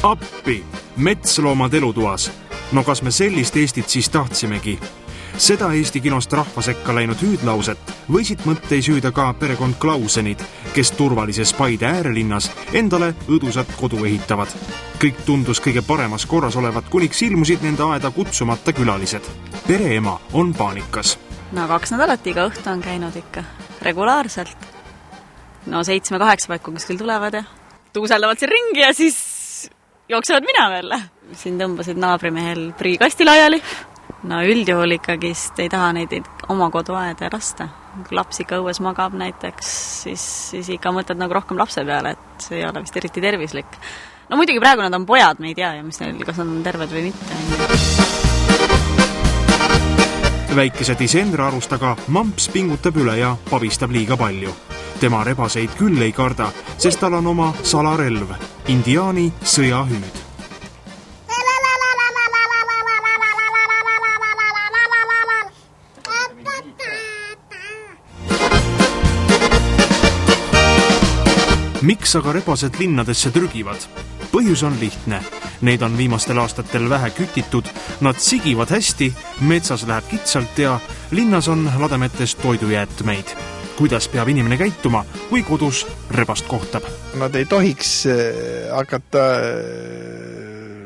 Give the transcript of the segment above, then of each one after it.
Appi, metsloomad elutuas. No kas me sellist Eestit siis tahtsimegi? Seda Eesti kinost rahva sekka läinud hüüdlauset võisid mõttei süüda ka perekond Klausenid, kes turvalises Paide äärelinnas endale õdusat kodu ehitavad. Kõik tundus kõige paremas korras olevat, kuniks ilmusid nende aeda kutsumata külalised. Pereema on paanikas. No 2 nädalat iga õhtu on käinud ikka, regulaarselt. No 7-8 paiku kuskil tulevad ja tuuseldavad siin ringi ja siis jooksevad minema jälle. Siin tõmbasid naabrimehel prügikasti laiali. No üldjuhul ikkagist ei taha neid oma koduaeda lasta. Kui laps ikka õues magab näiteks, siis ikka mõtled nagu rohkem lapse peale, et see ei ole vist eriti tervislik. No muidugi praegu nad on pojad, me ei tea, mis neil, kas nad on terved või mitte. Väikese Disendra arust aga mamps pingutab üle ja pabistab liiga palju. Tema rebaseid küll ei karda, sest tal on oma salarelv, indiaani sõjahüüd. Miks aga rebased linnadesse trügivad? Põhjus on lihtne. Neid on viimastel aastatel vähe kütitud, nad sigivad hästi, metsas läheb kitsalt ja linnas on lademetes toidujäätmeid. Kuidas peab inimene käituma, kui kodus rebast kohtab? Nad ei tohiks hakata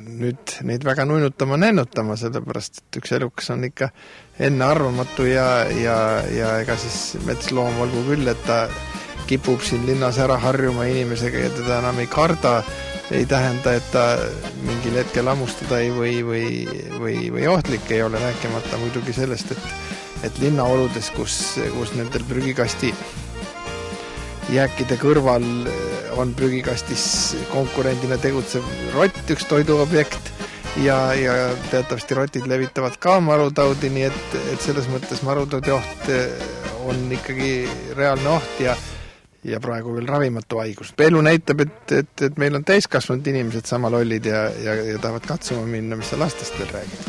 nüüd neid väga nuinutama, nennutama, sellepärast, et üks elukas on ikka enne arvamatu ja ega siis metsloom olgu küll, et ta kipub siin linnas ära harjuma inimesega ja teda enam ei karda, ei tähenda, et ta mingil hetkel ammustada ei või ohtlik ei ole, rääkimata muidugi sellest, et linnaoludes, kus nendel prügikasti jääkide kõrval on prügikastis konkurendina tegutsev rott, üks toiduobjekt ja teatavasti rotid levitavad ka marutaudi, nii et selles mõttes marutaudi oht on ikkagi reaalne oht ja praegu veel ravimatu haigus. Elu näitab, et meil on täiskasvanud inimesed sama lollid ja tahavad katsuma minna, mis sa lastest veel räägid.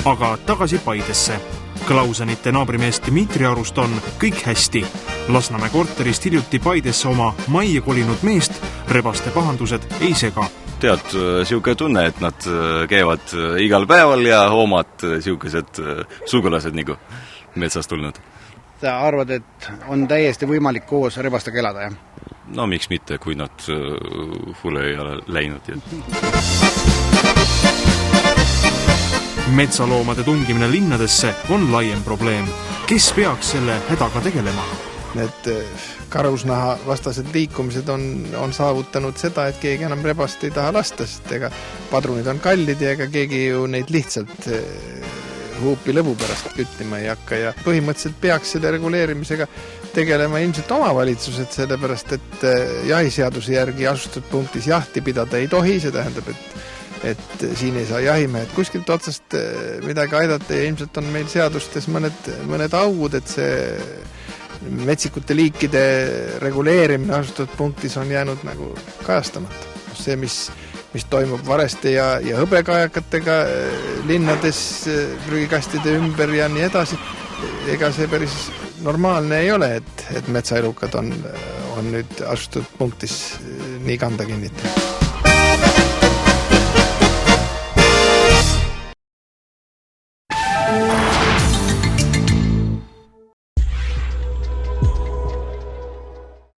Aga tagasi Paidesse. Klausenite naabrimeest Dmitri arust on kõik hästi. Lasnamäe korterist hiljuti Paidesse oma majja kolinud meest rebaste pahandused ei sega. Tead, siuke tunne, et nad käivad igal päeval ja omad siukesed sugulased nagu metsast tulnud. Sa arvad, et on täiesti võimalik koos rebastega elada, jah? No miks mitte, kui nad hulle ei ole läinud. Metsaloomade tungimine linnadesse on laiem probleem. Kes peaks selle hädaga tegelema? Need karusnaha vastased liikumised on saavutanud seda, et keegi enam rebast ei taha lasta, sest ega padrunid on kallid ja ega keegi ju neid lihtsalt huupi lõbu pärast küttima ei hakka ja põhimõtteliselt peaks selle reguleerimisega tegelema ilmselt omavalitsused, sellepärast et jahiseaduse järgi asustatud punktis jahti pidada ei tohi, see tähendab, et siin ei saa jahimehed kuskilt otsast midagi aidata ja ilmselt on meil seadustes mõned augud, et see metsikute liikide reguleerimine asustatud punktis on jäänud nagu kajastamata. See, mis toimub vareste ja hõbekajakatega linnades, prügikastide ümber ja nii edasi. Ega see päris normaalne ei ole, et metsaelukad on nüüd asustatud punktis nii kanda kinnitanud.